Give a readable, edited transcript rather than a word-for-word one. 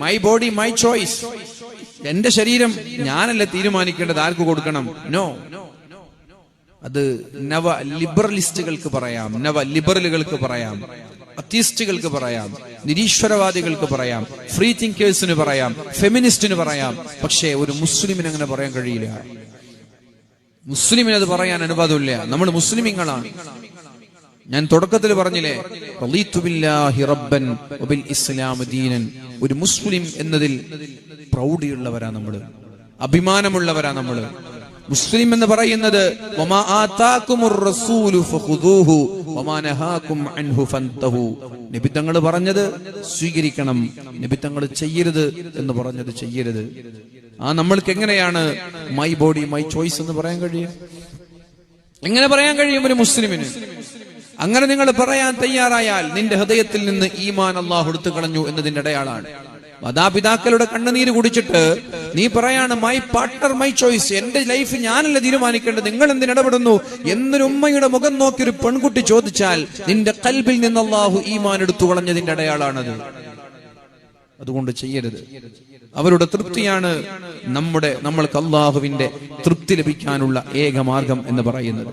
My body my choice. എന്റെ ശരീരം ഞാനല്ല തീരുമാനിക്കേണ്ടത് ആർക്ക് കൊടുക്കണം. നോ, അത് നവ ലിബറലിസ്റ്റുകൾക്ക് പറയാം, നവ ലിബറലുകൾക്ക് പറയാം, അത്യീസ്റ്റുകൾക്ക് പറയാം, നിരീശ്വരവാദികൾക്ക് പറയാം, ഫ്രീ തിങ്കേഴ്സിന് പറയാം, ഫെമിനിസ്റ്റിന് പറയാം. പക്ഷേ ഒരു മുസ്ലിമിന് അങ്ങനെ പറയാൻ കഴിയില്ല. മുസ്ലിമിന് അത് പറയാൻ അനുവാദമില്ല. നമ്മൾ മുസ്ലിമീങ്ങളാണ്. ഞാൻ തുടക്കത്തിൽ പറഞ്ഞില്ലേ, റളീതു ബില്ലാഹി റബ്ബൻ വബിൽ ഇസ്ലാമി ദീനൻ. ഒരു മുസ്ലിം എന്നതിൽ പ്രൗഢിയുള്ളവരാ നമ്മള്, അഭിമാനമുള്ളവരാ നമ്മള്. മുസ്ലിം എന്ന് പറയുന്നത് വമാ ആതാകുമുർ റസൂലു ഫഖുദൂഹു വമാ നഹാകും അൻഹു ഫൻതഹു. നബി തങ്ങൾ പറഞ്ഞത് സ്വീകരിക്കണം, നബി തങ്ങൾ ചെയ്യരുത് എന്ന് പറഞ്ഞത് ചെയ്യരുത്. നമ്മൾക്ക് എങ്ങനെയാണ് മൈ ബോഡി മൈ ചോയ്സ് എന്ന് പറയാൻ കഴിയും? എങ്ങനെ പറയാൻ കഴിയും ഒരു മുസ്ലിമിന്? അങ്ങനെ നിങ്ങൾ പറയാൻ തയ്യാറായാൽ നിന്റെ ഹൃദയത്തിൽ നിന്ന് ഈമാൻ അല്ലാഹു എടുത്തു കളഞ്ഞു എന്നതിന്റെ അടയാളാണ്. മാതാപിതാക്കളുടെ കണ്ണുനീര് കുടിച്ചിട്ട് നീ പറയാണ് മൈ പാർട്ട്ണർ മൈ ചോയ്സ്, എന്റെ ലൈഫ് ഞാനല്ല തീരുമാനിക്കേണ്ടത്, നിങ്ങൾ എന്തിനിടപെടുന്നു എന്നൊരു ഉമ്മയുടെ മുഖം നോക്കി ഒരു പെൺകുട്ടി ചോദിച്ചാൽ നിന്റെ കൽബിൽ നിന്ന് അല്ലാഹു ഈമാൻ എടുത്തു കളഞ്ഞതിന്റെ അടയാളാണത്. അതുകൊണ്ട് ചെയ്യരുത്. അവരുടെ തൃപ്തിയാണ് നമ്മൾക്ക് അല്ലാഹുവിന്റെ തൃപ്തി ലഭിക്കാനുള്ള ഏക മാർഗം എന്ന് പറയുന്നത്.